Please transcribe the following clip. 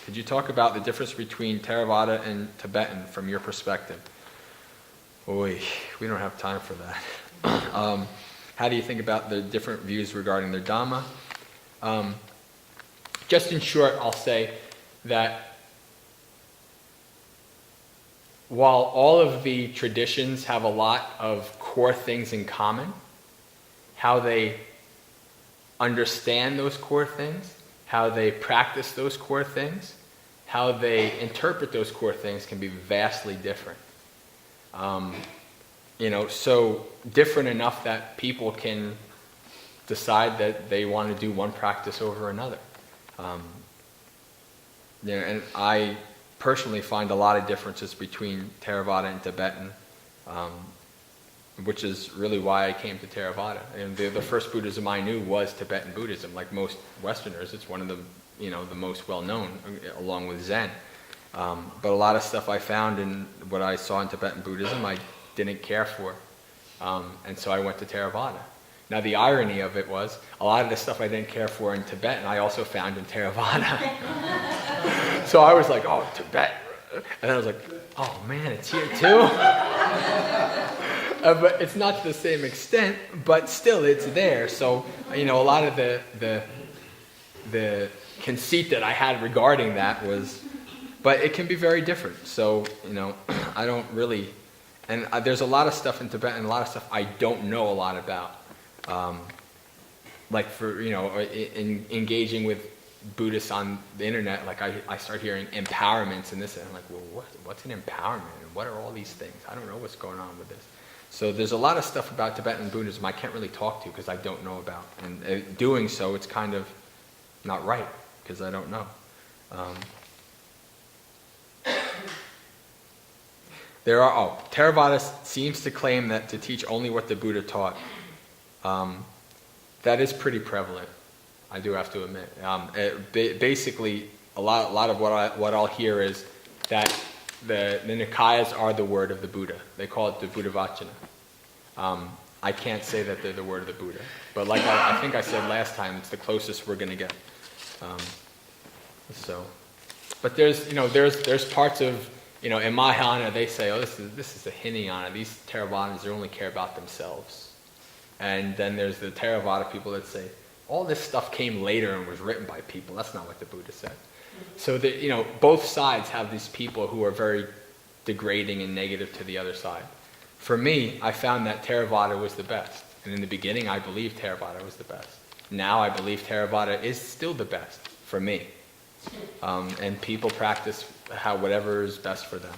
Could you talk about the difference between Theravada and Tibetan from your perspective? Oy, we don't have time for that. How do you think about the different views regarding their Dhamma? Just in short, I'll say that while all of the traditions have a lot of core things in common, how they understand those core things, how they practice those core things, how they interpret those core things can be vastly different. So different enough that people can decide that they want to do one practice over another. And I personally find a lot of differences between Theravada and Tibetan, which is really why I came to Theravada. And the first Buddhism I knew was Tibetan Buddhism. Like most Westerners, it's one of the most well-known, along with Zen. But a lot of stuff I found in what I saw in Tibetan Buddhism, I didn't care for. And so I went to Theravada. Now the irony of it was, a lot of the stuff I didn't care for in Tibetan, I also found in Theravada. So I was like, oh, Tibet. And then I was like, oh man, it's here too? But it's not to the same extent, but still it's there. So, a lot of the conceit that I had regarding that was, but it can be very different. So, I don't really, and there's a lot of stuff in Tibet and a lot of stuff I don't know a lot about. Like for, in engaging with Buddhists on the internet, like I start hearing empowerments and this, and I'm like, well, what's an empowerment? And what are all these things? I don't know what's going on with this. So there's a lot of stuff about Tibetan Buddhism I can't really talk to because I don't know about. And doing so, it's kind of not right because I don't know. Theravada seems to claim that to teach only what the Buddha taught. That is pretty prevalent, I do have to admit. Basically, a lot of what I'll hear is that the Nikayas are the word of the Buddha. They call it the Buddha Vachana. I can't say that they're the word of the Buddha, but like I think I said last time, it's the closest we're going to get. But there's parts of, in Mahayana they say, oh, this is the Hinayana. These Theravadins, they only care about themselves. And then there's the Theravada people that say, all this stuff came later and was written by people. That's not what the Buddha said. So both sides have these people who are very degrading and negative to the other side. For me, I found that Theravada was the best. And in the beginning, I believed Theravada was the best. Now I believe Theravada is still the best for me. And people practice whatever is best for them.